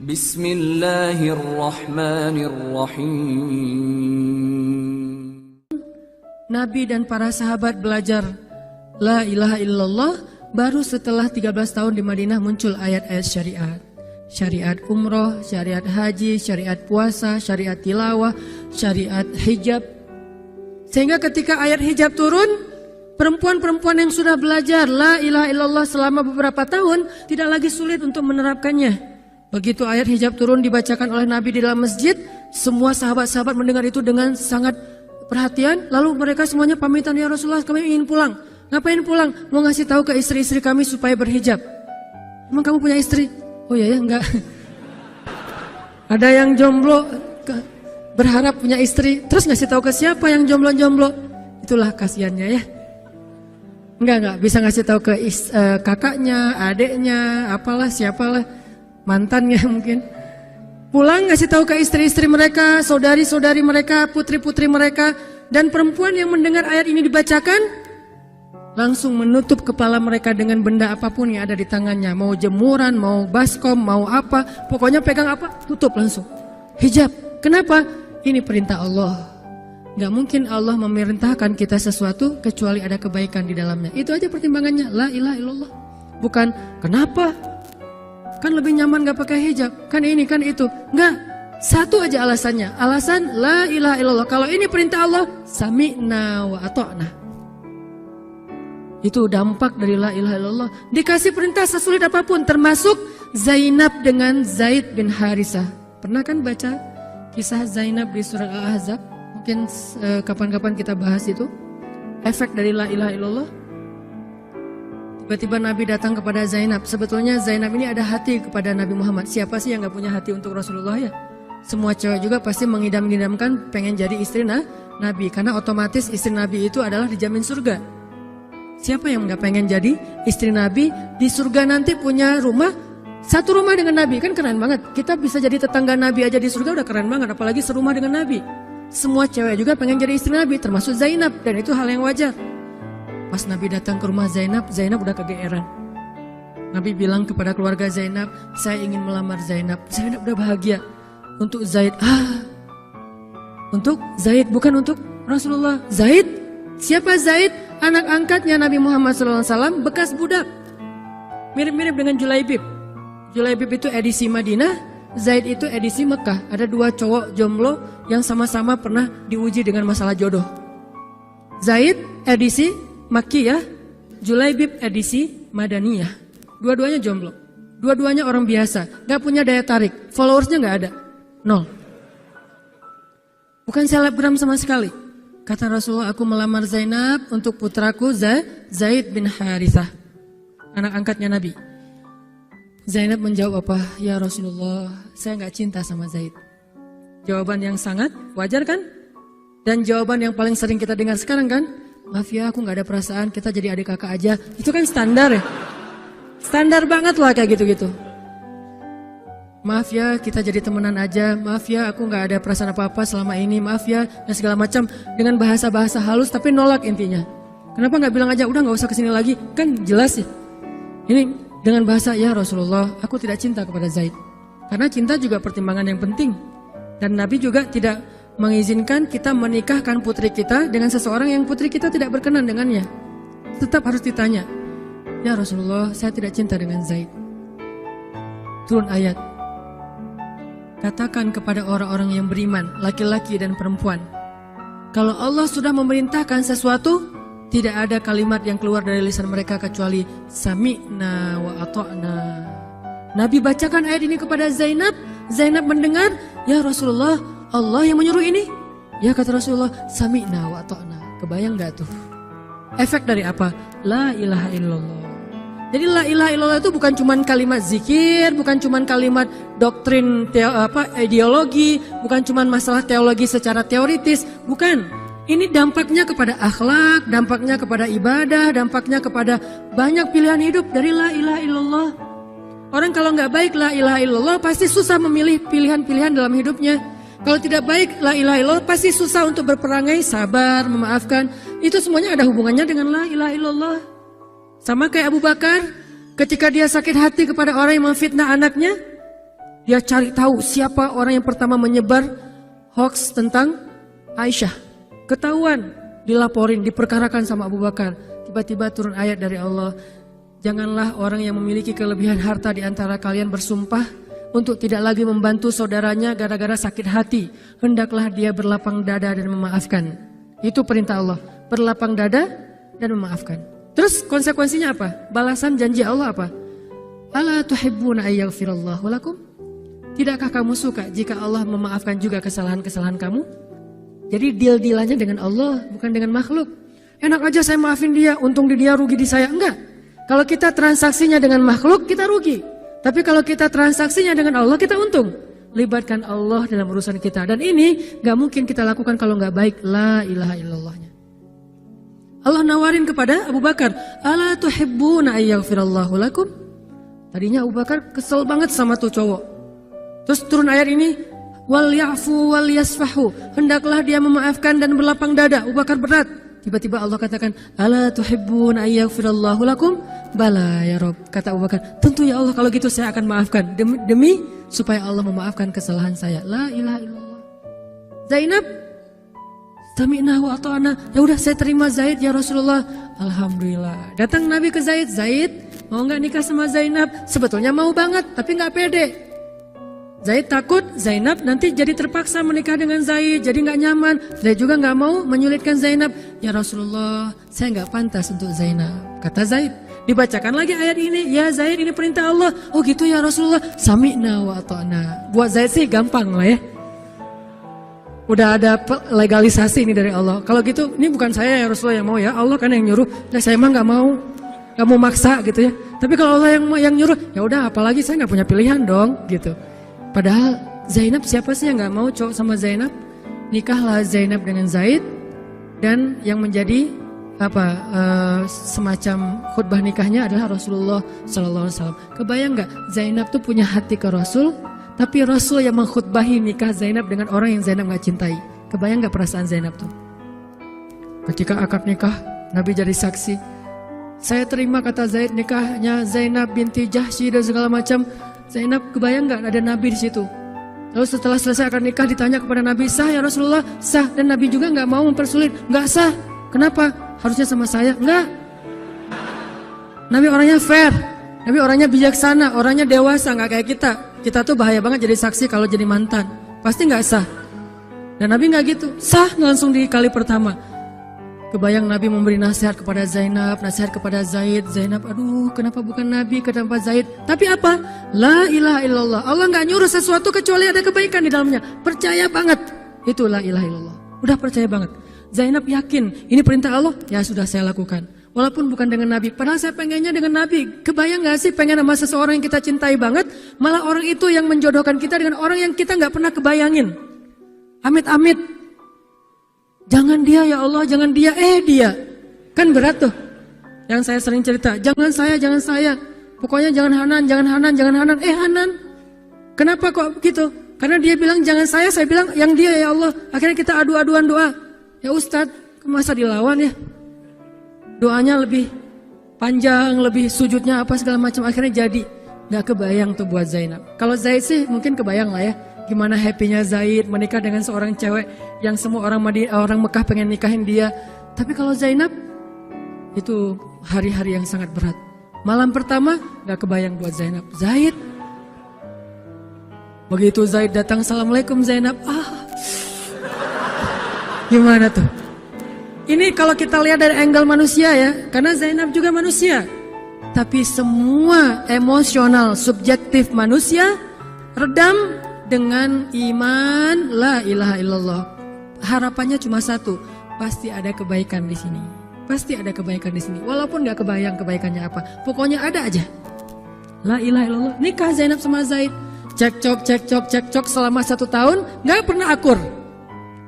Bismillahirrahmanirrahim. Nabi dan para sahabat belajar La ilaha illallah baru setelah 13 tahun di Madinah muncul ayat-ayat syariat. Syariat umroh, syariat haji, syariat puasa, syariat tilawah, syariat hijab. Sehingga ketika ayat hijab turun, perempuan-perempuan yang sudah belajar La ilaha illallah selama beberapa tahun tidak lagi sulit untuk menerapkannya. Begitu ayat hijab turun dibacakan oleh Nabi di dalam masjid, semua sahabat-sahabat mendengar itu dengan sangat perhatian. Lalu mereka semuanya pamitan, ya Rasulullah kami ingin pulang. Ngapain pulang? Mau ngasih tahu ke istri-istri kami supaya berhijab. Emang kamu punya istri? Oh ya enggak. Ada yang jomblo berharap punya istri, terus ngasih tahu ke siapa yang jomblo-jomblo? Itulah kasihannya ya. Enggak bisa ngasih tahu ke kakaknya, adeknya, apalah siapalah, mantannya mungkin. Pulang ngasih tahu ke istri-istri mereka, saudari-saudari mereka, putri-putri mereka, dan perempuan yang mendengar ayat ini dibacakan langsung menutup kepala mereka dengan benda apapun yang ada di tangannya, mau jemuran, mau baskom, mau apa, pokoknya pegang apa, tutup langsung. Hijab. Kenapa? Ini perintah Allah. Gak mungkin Allah memerintahkan kita sesuatu kecuali ada kebaikan di dalamnya. Itu aja pertimbangannya. La ilaha illallah. Bukan kenapa? Kan lebih nyaman gak pakai hijab. Kan ini, kan itu. Enggak. Satu aja alasannya. Alasan la ilaha illallah. Kalau ini perintah Allah, sami'na wa ata'na. Itu dampak dari la ilaha illallah. Dikasih perintah sesulit apapun, termasuk Zainab dengan Zaid bin Harisah. Pernah kan baca kisah Zainab di surat Al-Ahzab? Mungkin kapan-kapan kita bahas itu. Efek dari la ilaha illallah. Tiba-tiba Nabi datang kepada Zainab. Sebetulnya Zainab ini ada hati kepada Nabi Muhammad. Siapa sih yang gak punya hati untuk Rasulullah ya? Semua cewek juga pasti mengidam-idamkan pengen jadi istri Nabi. Karena otomatis istri Nabi itu adalah dijamin surga. Siapa yang gak pengen jadi istri Nabi? Di surga nanti punya rumah, satu rumah dengan Nabi. Kan keren banget. Kita bisa jadi tetangga Nabi aja di surga udah keren banget. Apalagi serumah dengan Nabi. Semua cewek juga pengen jadi istri Nabi, termasuk Zainab. Dan itu hal yang wajar. Pas Nabi datang ke rumah Zainab, Zainab udah kegeeran. Nabi bilang kepada keluarga Zainab, saya ingin melamar Zainab. Zainab udah bahagia. Untuk Zaid, untuk Zaid, bukan untuk Rasulullah. Zaid? Siapa Zaid? Anak angkatnya Nabi Muhammad SAW, bekas budak. Mirip-mirip dengan Julaibib. Julaibib itu edisi Madinah, Zaid itu edisi Mekah. Ada dua cowok jomblo yang sama-sama pernah diuji dengan masalah jodoh. Zaid edisi Makkiyah, Julaibib edisi Madaniyah. Dua-duanya jomblo. Dua-duanya orang biasa, gak punya daya tarik. Followersnya gak ada, 0. Bukan selebgram sama sekali. Kata Rasulullah, aku melamar Zainab untuk putraku Zaid bin Harithah, anak angkatnya Nabi. Zainab menjawab apa? Ya Rasulullah, saya gak cinta sama Zaid. Jawaban yang sangat wajar kan? Dan jawaban yang paling sering kita dengar sekarang kan? Maaf ya, aku gak ada perasaan, kita jadi adik kakak aja. Itu kan standar ya? Standar banget lah kayak gitu-gitu. Maaf ya, kita jadi temenan aja. Maaf ya, aku gak ada perasaan apa-apa selama ini. Maaf ya, dan segala macam. Dengan bahasa-bahasa halus tapi nolak intinya. Kenapa gak bilang aja, udah gak usah kesini lagi? Kan jelas ya. Ini dengan bahasa, ya Rasulullah, aku tidak cinta kepada Zaid. Karena cinta juga pertimbangan yang penting. Dan Nabi juga tidak mengizinkan kita menikahkan putri kita dengan seseorang yang putri kita tidak berkenan dengannya. Tetap harus ditanya, ya Rasulullah, saya tidak cinta dengan Zaid. Turun ayat. Katakan kepada orang-orang yang beriman, laki-laki dan perempuan, kalau Allah sudah memerintahkan sesuatu, tidak ada kalimat yang keluar dari lisan mereka kecuali sami'na wa ata'na. Nabi bacakan ayat ini kepada Zainab. Zainab mendengar, ya Rasulullah, Allah yang menyuruh ini. Ya kata Rasulullah, sami'na wa ata'na. Kebayang gak tuh? Efek dari apa? La ilaha illallah. Jadi la ilaha illallah itu bukan cuma kalimat zikir, bukan cuma kalimat doktrin ideologi, bukan cuma masalah teologi secara teoritis, bukan. Ini dampaknya kepada akhlak, dampaknya kepada ibadah, dampaknya kepada banyak pilihan hidup dari la ilaha illallah. Orang kalau nggak baik la ilaha illallah pasti susah memilih pilihan-pilihan dalam hidupnya. Kalau tidak baik la ilaha illallah pasti susah untuk berperangai, sabar, memaafkan. Itu semuanya ada hubungannya dengan la ilaha illallah. Sama kayak Abu Bakar, ketika dia sakit hati kepada orang yang memfitnah anaknya, Dia cari tahu siapa orang yang pertama menyebar hoax tentang Aisyah. Ketahuan, dilaporin, diperkarakan sama Abu Bakar. Tiba-tiba turun ayat dari Allah. Janganlah orang yang memiliki kelebihan harta di antara kalian bersumpah untuk tidak lagi membantu saudaranya gara-gara sakit hati. Hendaklah dia berlapang dada dan memaafkan. Itu perintah Allah. Berlapang dada dan memaafkan. Terus konsekuensinya apa? Balasan janji Allah apa? Ala tuhibbuna ayyaghfirallahu lakum? Tidakkah kamu suka jika Allah memaafkan juga kesalahan-kesalahan kamu? Jadi deal-dealannya dengan Allah, bukan dengan makhluk. Enak aja saya maafin dia, untung di dia, rugi di saya. Enggak. Kalau kita transaksinya dengan makhluk, kita rugi. Tapi kalau kita transaksinya dengan Allah, kita untung. Libatkan Allah dalam urusan kita. Dan ini gak mungkin kita lakukan kalau gak baik. La ilaha illallahnya. Allah nawarin kepada Abu Bakar. Ala tuhibbuna ayyaghfirallahu lakum? Tadinya Abu Bakar kesel banget sama tuh cowok. Terus turun ayat ini, wal ya'fu wal yasfahu. Hendaklah dia memaafkan dan berlapang dada. Abu Bakar berat. Tiba-tiba Allah katakan, ala tuhibbun ayyaghfirallahu lakum? Bala ya Rob. Kata Abu Bakar, tentu ya Allah kalau gitu saya akan maafkan. Demi supaya Allah memaafkan kesalahan saya. La ilaha illallah. Zainab, sami'na wa ata'na. Ya udah saya terima Zaid ya Rasulullah. Alhamdulillah. Datang Nabi ke Zaid. Zaid, mau nggak nikah sama Zainab? Sebetulnya mau banget, tapi nggak pede. Zaid takut Zainab nanti jadi terpaksa menikah dengan Zaid, jadi nggak nyaman. Zaid juga nggak mau menyulitkan Zainab. Ya Rasulullah, saya nggak pantas untuk Zainab. Kata Zaid. Dibacakan lagi ayat ini. Ya Zaid, ini perintah Allah. Oh gitu ya Rasulullah. Sami'na wa ata'na. Buat Zaid sih gampang lah ya. Udah ada legalisasi ini dari Allah. Kalau gitu, ini bukan saya ya Rasulullah yang mau ya. Allah kan yang nyuruh. Nah, saya emang nggak mau maksa gitu ya. Tapi kalau Allah yang nyuruh, ya udah apalagi saya nggak punya pilihan dong gitu. Padahal Zainab siapa sih yang gak mau cowok sama Zainab? Nikahlah Zainab dengan Zaid. Dan yang menjadi semacam khutbah nikahnya adalah Rasulullah SAW. Kebayang gak Zainab tuh punya hati ke Rasul, tapi Rasul yang mengkhutbahi nikah Zainab dengan orang yang Zainab gak cintai. Kebayang gak perasaan Zainab tuh? Ketika akad nikah, Nabi jadi saksi. Saya terima kata Zaid nikahnya Zainab binti Jahsy dan segala macam. Zainab kebayang gak ada Nabi di situ? Lalu setelah selesai akad nikah ditanya kepada Nabi, sah ya Rasulullah? Sah. Dan Nabi juga gak mau mempersulit. Gak sah. Kenapa? Harusnya sama saya? Enggak. Nabi orangnya fair. Nabi orangnya bijaksana. Orangnya dewasa. Gak kayak kita. Kita tuh bahaya banget jadi saksi kalau jadi mantan. Pasti gak sah. Dan Nabi gak gitu. Sah langsung di kali pertama. Kebayang Nabi memberi nasihat kepada Zainab, nasihat kepada Zaid. Zainab, aduh kenapa bukan Nabi, kenapa Zaid? Tapi apa? La ilaha illallah. Allah gak nyuruh sesuatu kecuali ada kebaikan di dalamnya. Percaya banget. Itu la ilaha illallah. Udah percaya banget. Zainab yakin, ini perintah Allah, ya sudah saya lakukan. Walaupun bukan dengan Nabi. Padahal saya pengennya dengan Nabi. Kebayang gak sih pengen sama seseorang yang kita cintai banget, malah orang itu yang menjodohkan kita dengan orang yang kita gak pernah kebayangin. Amit-amit. Jangan dia ya Allah, jangan dia, dia. Kan berat tuh. Yang saya sering cerita, jangan saya. Pokoknya jangan Hanan, Hanan. Kenapa kok gitu? Karena dia bilang jangan saya bilang yang dia ya Allah. Akhirnya kita adu-aduan doa. Ya Ustadz, masa dilawan ya? Doanya lebih panjang, lebih sujudnya apa segala macam. Akhirnya jadi. Gak kebayang tuh buat Zainab. Kalau Zaid sih mungkin kebayang lah ya. Gimana happy-nya Zaid menikah dengan seorang cewek yang semua orang Mekah pengen nikahin dia. Tapi kalau Zainab, itu hari-hari yang sangat berat. Malam pertama, gak kebayang buat Zainab. Zaid. Begitu Zaid datang, Assalamualaikum Zainab. Gimana tuh? Ini kalau kita lihat dari angle manusia ya. Karena Zainab juga manusia. Tapi semua emosional, subjektif manusia redam dengan iman la ilaha illallah. Harapannya cuma satu, pasti ada kebaikan di sini. Pasti ada kebaikan di sini. Walaupun gak kebayang kebaikannya apa, pokoknya ada aja. La ilaha illallah. Nikah Zainab sama Zaid. Cekcok selama 1 tahun, gak pernah akur.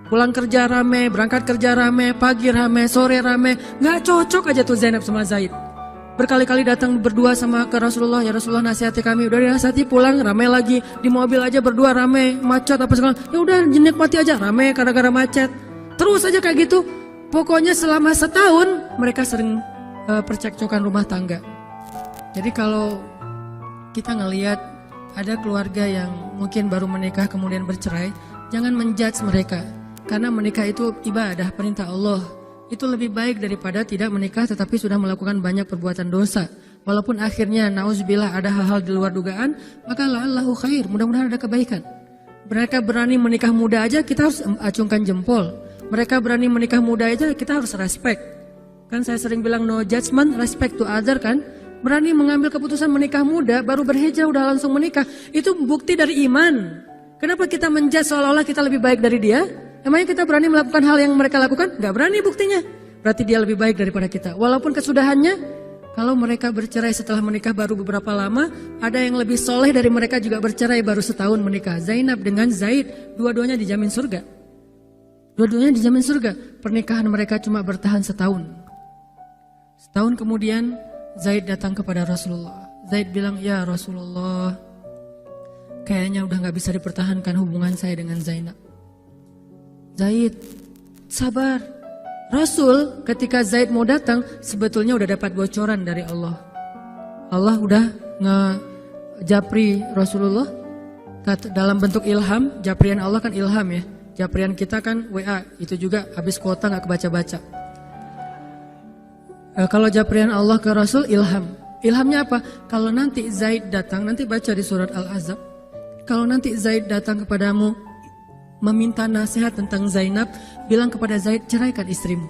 Pulang kerja rame, berangkat kerja rame, pagi rame, sore rame. Gak cocok aja tuh Zainab sama Zaid. Berkali-kali datang berdua sama ke Rasulullah, ya Rasulullah nasihati kami, udah dinasihati pulang rame lagi, di mobil aja berdua rame, macet apa segala, ya udah nikmati aja rame gara-gara macet, terus aja kayak gitu. Pokoknya selama 1 tahun mereka sering percekcokan rumah tangga. Jadi kalau kita ngelihat ada keluarga yang mungkin baru menikah kemudian bercerai, jangan menjudge mereka. Karena menikah itu ibadah, perintah Allah. Itu lebih baik daripada tidak menikah tetapi sudah melakukan banyak perbuatan dosa. Walaupun akhirnya nauzubillah ada hal-hal di luar dugaan, maka la'allahu khair, mudah-mudahan ada kebaikan. Mereka berani menikah muda aja, kita harus acungkan jempol. Mereka berani menikah muda aja, kita harus respect. Kan saya sering bilang no judgment, respect to other kan. Berani mengambil keputusan menikah muda, baru berhijrah udah langsung menikah. Itu bukti dari iman. Kenapa kita menjudge seolah-olah kita lebih baik dari dia? Emangnya kita berani melakukan hal yang mereka lakukan? Gak berani buktinya. Berarti dia lebih baik daripada kita. Walaupun kesudahannya, kalau mereka bercerai setelah menikah baru beberapa lama, ada yang lebih soleh dari mereka juga bercerai baru setahun menikah. Zainab dengan Zaid, dua-duanya dijamin surga. Dua-duanya dijamin surga. Pernikahan mereka cuma bertahan setahun. Setahun kemudian, Zaid datang kepada Rasulullah. Zaid bilang, ya Rasulullah, kayaknya udah gak bisa dipertahankan hubungan saya dengan Zainab. Zaid, sabar. Rasul ketika Zaid mau datang, sebetulnya udah dapat bocoran dari Allah. Allah udah ngejapri Rasulullah dalam bentuk ilham. Japrian Allah kan ilham ya. Japrian kita kan WA, itu juga habis kuota gak kebaca-baca. Kalau japrian Allah ke Rasul ilham. Ilhamnya apa? Kalau nanti Zaid datang, nanti baca di surat Al-Ahzab. Kalau nanti Zaid datang kepadamu meminta nasihat tentang Zainab, bilang kepada Zaid, ceraikan istrimu.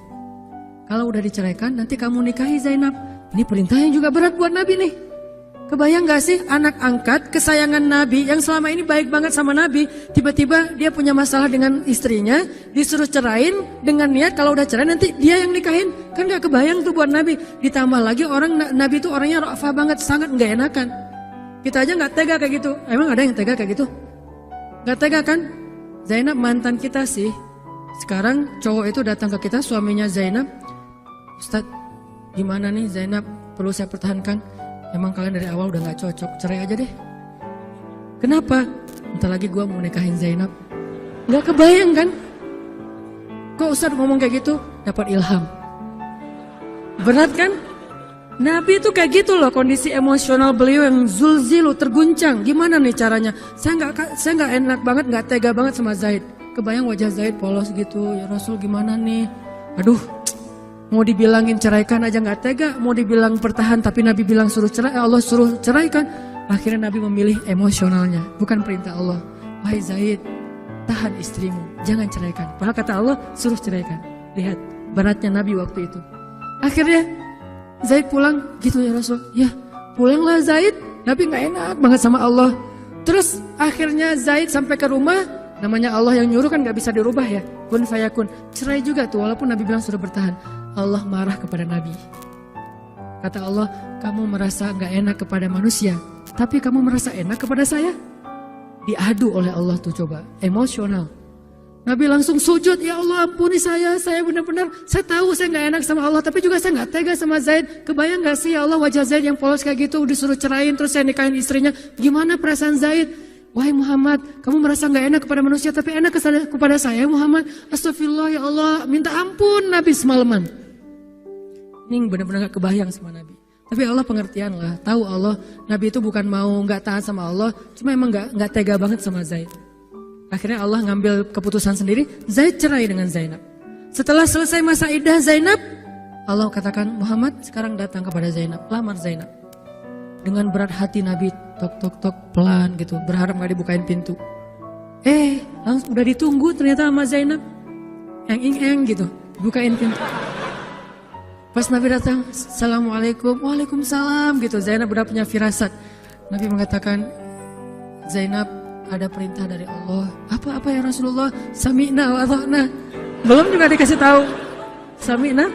Kalau udah diceraikan, nanti kamu nikahi Zainab. Ini perintahnya juga berat buat Nabi nih. Kebayang gak sih anak angkat kesayangan Nabi yang selama ini baik banget sama Nabi, tiba-tiba dia punya masalah dengan istrinya, disuruh cerain dengan niat kalau udah cerai nanti dia yang nikahin. Kan gak kebayang tuh buat Nabi. Ditambah lagi Nabi itu orangnya ra'fah banget, sangat gak enakan. Kita aja gak tega kayak gitu. Emang ada yang tega kayak gitu? Gak tega kan? Zainab mantan kita sih. Sekarang cowok itu datang ke kita, suaminya Zainab. Ustadz, gimana nih Zainab, perlu saya pertahankan? Emang kalian dari awal udah gak cocok, cerai aja deh. Kenapa? Entar lagi gue mau nikahin Zainab. Gak kebayang kan? Kok Ustadz ngomong kayak gitu? Dapat ilham. Berat kan? Nabi itu kayak gitu loh, kondisi emosional beliau yang zulzilu, terguncang. Gimana nih caranya? Saya nggak enak banget, nggak tega banget sama Zaid. Kebayang wajah Zaid polos gitu. Ya Rasul gimana nih? Aduh, mau dibilangin ceraikan aja nggak tega. Mau dibilang pertahan tapi Nabi bilang suruh cerai, Allah suruh ceraikan. Akhirnya Nabi memilih emosionalnya, bukan perintah Allah. Wahai Zaid, tahan istrimu, jangan ceraikan. Padahal kata Allah suruh ceraikan. Lihat beratnya Nabi waktu itu. Akhirnya Zaid pulang, gitu ya Rasul. Ya pulanglah Zaid, Nabi gak enak banget sama Allah. Terus akhirnya Zaid sampai ke rumah, namanya Allah yang nyuruh kan gak bisa dirubah ya. Kun fayakun, cerai juga tuh walaupun Nabi bilang suruh bertahan. Allah marah kepada Nabi. Kata Allah, kamu merasa gak enak kepada manusia, tapi kamu merasa enak kepada saya. Diadu oleh Allah tuh coba, emosional. Nabi langsung sujud, ya Allah ampuni saya benar-benar, saya tahu saya gak enak sama Allah, tapi juga saya gak tega sama Zaid. Kebayang gak sih ya Allah wajah Zaid yang polos kayak gitu, disuruh cerain terus saya nikahin istrinya. Gimana perasaan Zaid? Wahai Muhammad, kamu merasa gak enak kepada manusia, tapi enak kepada saya Muhammad. Astagfirullah ya Allah, minta ampun Nabi semalaman. Ini benar-benar gak kebayang sama Nabi. Tapi Allah pengertian lah, tahu Allah, Nabi itu bukan mau gak taat sama Allah, cuma emang gak tega banget sama Zaid. Akhirnya Allah ngambil keputusan sendiri, Zaid cerai dengan Zainab. Setelah selesai masa iddah Zainab, Allah katakan Muhammad sekarang datang kepada Zainab, lamar Zainab. Dengan berat hati Nabi tok pelan gitu, berharap gak dibukain pintu. Langsung udah ditunggu ternyata sama Zainab. Eng gitu, bukain pintu. Pas Nabi datang, Assalamualaikum, Waalaikumsalam gitu. Zainab udah punya firasat. Nabi mengatakan, Zainab, ada perintah dari Allah. Apa ya Rasulullah? Sami'na wa ata'na. Belum juga dikasih tahu. Sami'na.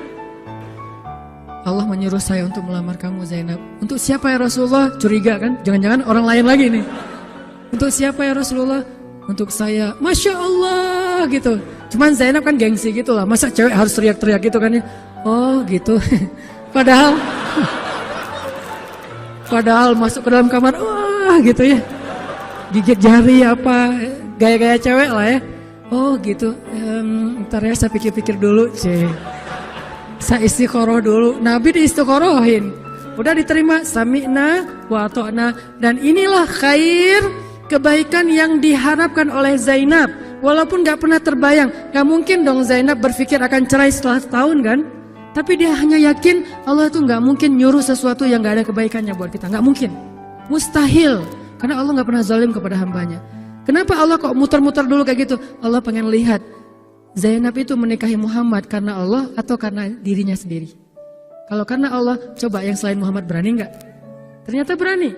Allah menyuruh saya untuk melamar kamu Zainab. Untuk siapa ya Rasulullah? Curiga kan? Jangan-jangan orang lain lagi nih. Untuk siapa ya Rasulullah? Untuk saya. Masya Allah gitu. Cuman Zainab kan gengsi gitu lah. Masa cewek harus teriak-teriak gitu kan ya? Oh gitu. Padahal masuk ke dalam kamar. Wah gitu ya. Gigit jari apa, gaya-gaya cewek lah ya. Oh gitu, ntar ya saya pikir-pikir dulu. Saya istiqoroh dulu, Nabi diistiqorohin. Udah diterima, sami'na wa ata'na. Dan inilah khair, kebaikan yang diharapkan oleh Zainab. Walaupun gak pernah terbayang, gak mungkin dong Zainab berpikir akan cerai setelah setahun kan. Tapi dia hanya yakin Allah itu gak mungkin nyuruh sesuatu yang gak ada kebaikannya buat kita. Gak mungkin, mustahil. Karena Allah gak pernah zalim kepada hambanya. Kenapa Allah kok muter-muter dulu kayak gitu? Allah pengen lihat Zainab itu menikahi Muhammad karena Allah atau karena dirinya sendiri. Kalau karena Allah, coba yang selain Muhammad berani nggak? Ternyata berani.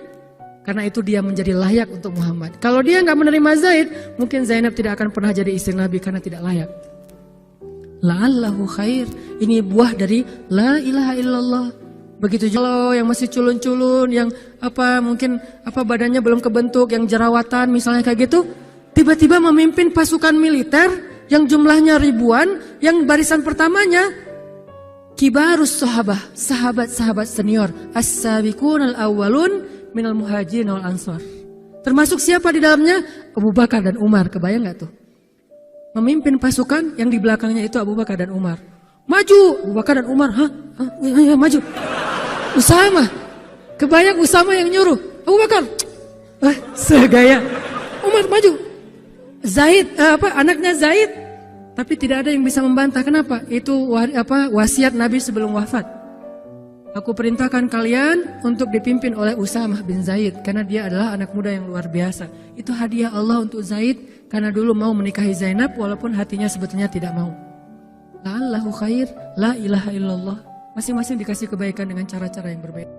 Karena itu dia menjadi layak untuk Muhammad. Kalau dia nggak menerima Zaid, mungkin Zainab tidak akan pernah jadi istri Nabi karena tidak layak. La'allahu khair. Ini buah dari la ilaha illallah. Begitu juga yang masih culun-culun, yang mungkin badannya belum kebentuk, yang jerawatan misalnya kayak gitu, tiba-tiba memimpin pasukan militer yang jumlahnya ribuan, yang barisan pertamanya kibarus sahabah, sahabat-sahabat senior, as-sabiqun al-awwalun minal muhajirin wal ansar. Termasuk siapa di dalamnya? Abu Bakar dan Umar. Kebayang nggak tuh? Memimpin pasukan yang di belakangnya itu Abu Bakar dan Umar. Maju, Abu Bakar dan Umar. Ya, maju. Usama. Kebayang Usama yang nyuruh. Abu Bakar. Segaya. Umar maju. Zaid, anaknya Zaid. Tapi tidak ada yang bisa membantah. Kenapa? Itu wasiat Nabi sebelum wafat. Aku perintahkan kalian untuk dipimpin oleh Usamah bin Zaid. Karena dia adalah anak muda yang luar biasa. Itu hadiah Allah untuk Zaid. Karena dulu mau menikahi Zainab walaupun hatinya sebetulnya tidak mau. La'allahu khair, la ilaha illallah. Masing-masing dikasih kebaikan dengan cara-cara yang berbeda.